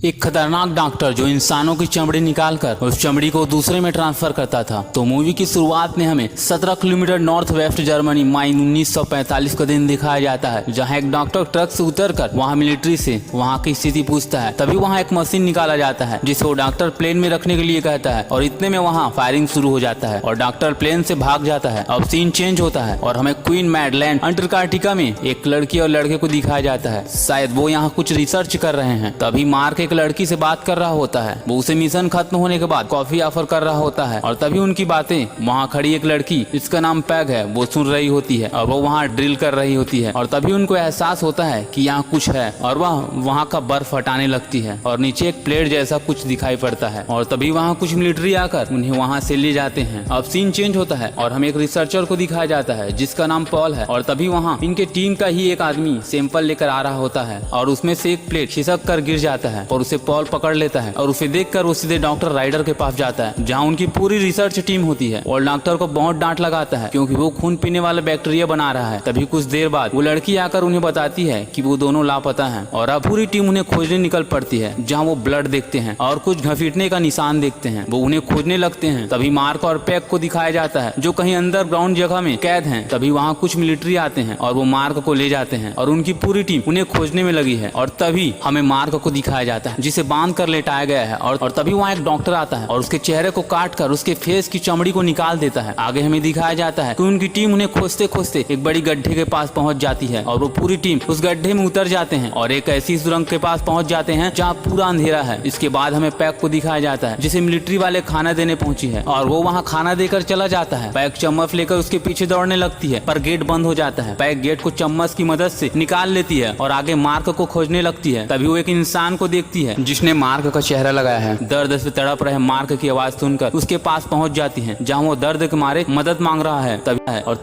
एक खतरनाक डॉक्टर जो इंसानों की चमड़ी निकालकर उस चमड़ी को दूसरे में ट्रांसफर करता था। तो मूवी की शुरुआत में हमें 17 किलोमीटर नॉर्थ वेस्ट जर्मनी मई 1945 का दिन दिखाया जाता है, जहां एक डॉक्टर ट्रक से उतरकर वहां मिलिट्री से वहां की स्थिति पूछता है। तभी वहां एक मशीन निकाला जाता है जिसे वो डॉक्टर प्लेन में रखने के लिए कहता है, और इतने में वहां फायरिंग शुरू हो जाता है और डॉक्टर प्लेन से भाग जाता है। अब सीन चेंज होता है और हमें क्वीन मैडलैंड अंटार्कटिका में एक लड़की और लड़के को दिखाया जाता है। शायद वो यहाँ कुछ रिसर्च कर रहे हैं। तभी मार्क एक लड़की से बात कर रहा होता है। वो उसे मिशन खत्म होने के बाद कॉफी ऑफर कर रहा होता है और तभी उनकी बातें वहाँ खड़ी एक लड़की, इसका नाम पैग है, वो सुन रही होती है और वो वहाँ ड्रिल कर रही होती है। और तभी उनको एहसास होता है कि यहाँ कुछ है और वह वहाँ का बर्फ हटाने लगती है और नीचे एक प्लेट जैसा कुछ दिखाई पड़ता है। और तभी वहाँ कुछ मिलिट्री आकर उन्हें वहाँ से ले जाते हैं। अब सीन चेंज होता है और हमें एक रिसर्चर को दिखाया जाता है जिसका नाम पॉल है। और तभी वहाँ इनके टीम का ही एक आदमी सैंपल लेकर आ रहा होता है और उसमें से एक प्लेट खिसक कर गिर जाता है और उसे पॉल पकड़ लेता है और उसे देखकर वो सीधे डॉक्टर राइडर के पास जाता है जहाँ उनकी पूरी रिसर्च टीम होती है। और डॉक्टर को बहुत डांट लगाता है क्योंकि वो खून पीने वाला बैक्टीरिया बना रहा है। तभी कुछ देर बाद वो लड़की आकर उन्हें बताती है कि वो दोनों लापता हैं और अब पूरी टीम उन्हें खोजने निकल पड़ती है, जहाँ वो ब्लड देखते हैं और कुछ घसीटने का निशान देखते हैं। वो उन्हें खोजने लगते हैं। तभी मार्क और पैक को दिखाया जाता है जो कहीं अंडरग्राउंड जगह में कैद हैं। तभी वहाँ कुछ मिलिट्री आते हैं और वो मार्क को ले जाते हैं और उनकी पूरी टीम उन्हें खोजने में लगी है। और तभी हमें मार्क को दिखाया जाता है जिसे बांध कर लेटाया गया है और तभी वहाँ एक डॉक्टर आता है और उसके चेहरे को काट कर उसके फेस की चमड़ी को निकाल देता है। आगे हमें दिखाया जाता है कि उनकी टीम उन्हें खोजते खोजते एक बड़ी गड्ढे के पास पहुंच जाती है और वो पूरी टीम उस गड्ढे में उतर जाते हैं और एक ऐसी सुरंग के पास पहुंच जाते हैं जहाँ पूरा अंधेरा है। इसके बाद हमें पैक को दिखाया जाता है जिसे मिलिट्री वाले खाना देने पहुंची है और वो वहाँ खाना देकर चला जाता है। पैक चम्मच लेकर उसके पीछे दौड़ने लगती है पर गेट बंद हो जाता है। पैक गेट को चम्मच की मदद से निकाल लेती है और आगे मार्क को खोजने लगती है। तभी वो एक इंसान को देखती है जिसने मार्क का चेहरा लगाया है। दर्द से तड़प रहे मार्क की आवाज सुनकर उसके पास पहुंच जाती है जहां वो दर्द के मारे मदद मांग रहा है।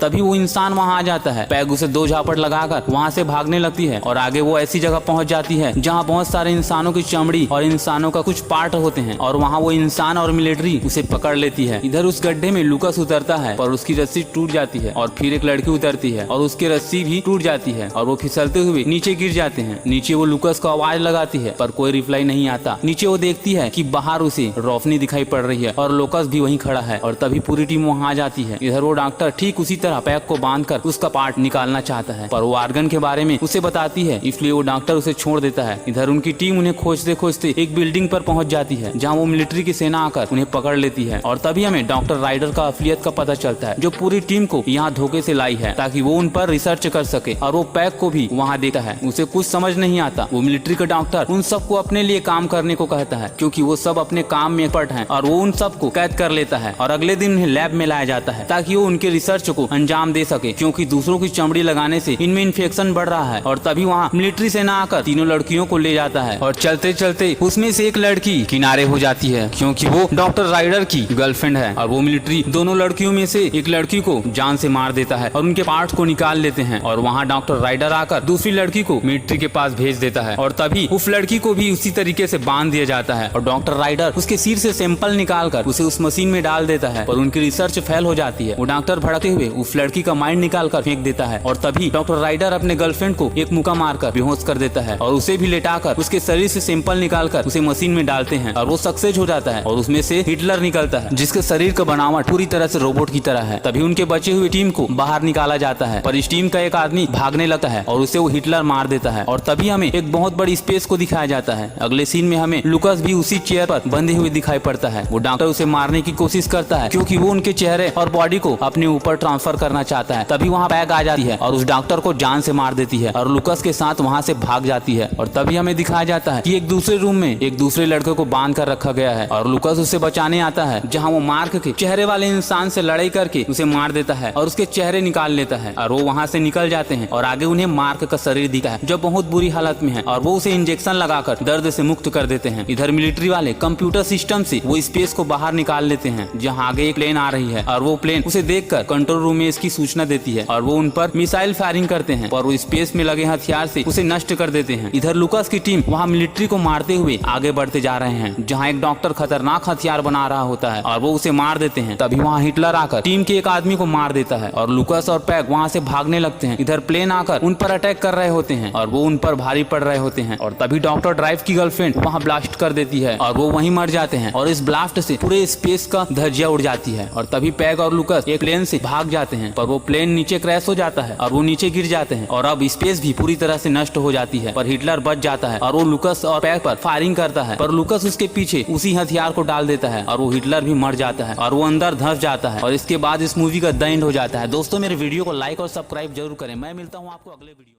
तभी वो इंसान वहां आ जाता है। पैग उसे 2 झापट लगाकर वहां से भागने लगती है और आगे वो ऐसी जगह पहुंच जाती है जहां बहुत सारे इंसानों की चमड़ी और इंसानों का कुछ पार्ट होते हैं और वहां वो इंसान और मिलिट्री उसे पकड़ लेती है। इधर उस गड्ढे में लुकस उतरता है पर उसकी रस्सी टूट जाती है और फिर एक लड़की उतरती है और उसकी रस्सी भी टूट जाती है और वो फिसलते हुए नीचे गिर जाते हैं। नीचे वो लुकस को आवाज लगाती है पर कोई रिप्लाई नहीं आता। नीचे वो देखती है कि बाहर उसे रोशनी दिखाई पड़ रही है और लोकस भी वहीं खड़ा है और तभी पूरी टीम वहां आ जाती है। इधर वो डॉक्टर ठीक उसी तरह पैक को बांधकर उसका पार्ट निकालना चाहता है पर वो आर्गन के बारे में उसे बताती है, इसलिए वो डॉक्टर उसे छोड़ देता है। इधर उनकी टीम उन्हें खोजते खोजते एक बिल्डिंग पर पहुंच जाती है जहां वो मिलिट्री की सेना आकर उन्हें पकड़ लेती है और तभी हमें डॉक्टर राइडर का असलियत का पता चलता है जो पूरी टीम को यहाँ धोखे से लाई है ताकि वो उन पर रिसर्च कर सके। और वो पैक को भी वहाँ देता है। उसे कुछ समझ नहीं आता। वो मिलिट्री का डॉक्टर उन सबको अपने लिए काम करने को कहता है क्योंकि वो सब अपने काम में एक्सपर्ट हैं और वो उन सबको कैद कर लेता है और अगले दिन उन्हें लैब में लाया जाता है ताकि वो उनके रिसर्च को अंजाम दे सके क्योंकि दूसरों की चमड़ी लगाने से इनमें इन्फेक्शन बढ़ रहा है। और तभी वहाँ मिलिट्री सेना आकर तीनों लड़कियों को ले जाता है और चलते चलते उसमें से एक लड़की किनारे हो जाती है क्योंकि वो डॉक्टर राइडर की गर्लफ्रेंड है और वो मिलिट्री दोनों लड़कियों में से एक लड़की को जान से मार देता है और उनके पार्ट्स को निकाल लेते हैं। और वहाँ डॉक्टर राइडर आकर दूसरी लड़की को मिलिट्री के पास भेज देता है और तभी उस लड़की को भी उसी तरीके से बांध दिया जाता है और डॉक्टर राइडर उसके सिर से सैंपल निकालकर उसे उस मशीन में डाल देता है पर उनकी रिसर्च फेल हो जाती है। वो डॉक्टर भड़कते हुए उस लड़की का माइंड निकालकर फेंक देता है और तभी डॉक्टर राइडर अपने गर्लफ्रेंड को एक मुक्का मारकर बेहोश कर देता है और उसे भी लेटाकर उसके शरीर से सैंपल निकालकर उसे मशीन में डालते हैं और वो सक्सेस हो जाता है और उसमें से हिटलर निकलता है जिसके शरीर का बनावट पूरी तरह से रोबोट की तरह है। तभी उनके बचे हुए टीम को बाहर निकाला जाता है पर इस टीम का एक आदमी भागने लगता है और उसे वो हिटलर मार देता है। और तभी हमें एक बहुत बड़ी स्पेस को दिखाया जाता है। अगले सीन में हमें लुकस भी उसी चेयर पर बंधे हुए दिखाई पड़ता है। वो डॉक्टर उसे मारने की कोशिश करता है क्योंकि वो उनके चेहरे और बॉडी को अपने ऊपर ट्रांसफर करना चाहता है। तभी वहाँ पैग आ जाती है और उस डॉक्टर को जान से मार देती है और लुकस के साथ वहाँ से भाग जाती है। और तभी हमें दिखाया जाता है कि एक दूसरे रूम में एक दूसरे लड़के को बांध कर रखा गया है और लुकस उसे बचाने आता है जहाँ वो मार्क के चेहरे वाले इंसान से लड़ाई करके उसे मार देता है और उसके चेहरे निकाल लेता है और वो वहाँ से निकल जाते हैं और आगे उन्हें मार्क का शरीर दिखा है जो बहुत बुरी हालत में है और वो उसे इंजेक्शन लगाकर दर्द से मुक्त कर देते हैं। इधर मिलिट्री वाले कंप्यूटर सिस्टम से वो स्पेस को बाहर निकाल लेते हैं जहाँ आगे एक प्लेन आ रही है और वो प्लेन उसे देखकर कंट्रोल रूम में इसकी सूचना देती है और वो उन पर मिसाइल फायरिंग करते हैं और वो स्पेस में लगे हथियार से उसे नष्ट कर देते हैं। इधर लुकस की टीम वहाँ मिलिट्री को मारते हुए आगे बढ़ते जा रहे हैं जहाँ एक डॉक्टर खतरनाक हथियार बना रहा होता है और वो उसे मार देते हैं। तभी वहाँ हिटलर आकर टीम के एक आदमी को मार देता है और लुकस और पैग वहाँ से भागने लगते हैं। इधर प्लेन आकर उन पर अटैक कर रहे होते हैं और वो उन पर भारी पड़ रहे होते हैं और तभी डॉक्टर ड्राइव की गर्लफ्रेंड वहाँ ब्लास्ट कर देती है और वो वहीं मर जाते हैं और इस ब्लास्ट से पूरे स्पेस का धज्जियां उड़ जाती है। और तभी पैग और लूकस एक प्लेन से भाग जाते हैं, पर वो प्लेन नीचे क्रैश हो जाता है और वो नीचे गिर जाते हैं और अब स्पेस भी पूरी तरह से नष्ट हो जाती है। पर हिटलर बच जाता है और वो लूकस और पैग पर फायरिंग करता है, पर लूकस उसके पीछे उसी हथियार को डाल देता है और वो हिटलर भी मर जाता है और वो अंदर धंस जाता है। और इसके बाद इस मूवी का द एंड हो जाता है। दोस्तों मेरे वीडियो को लाइक और सब्सक्राइब जरूर करें। मैं मिलता हूँ आपको अगले वीडियो।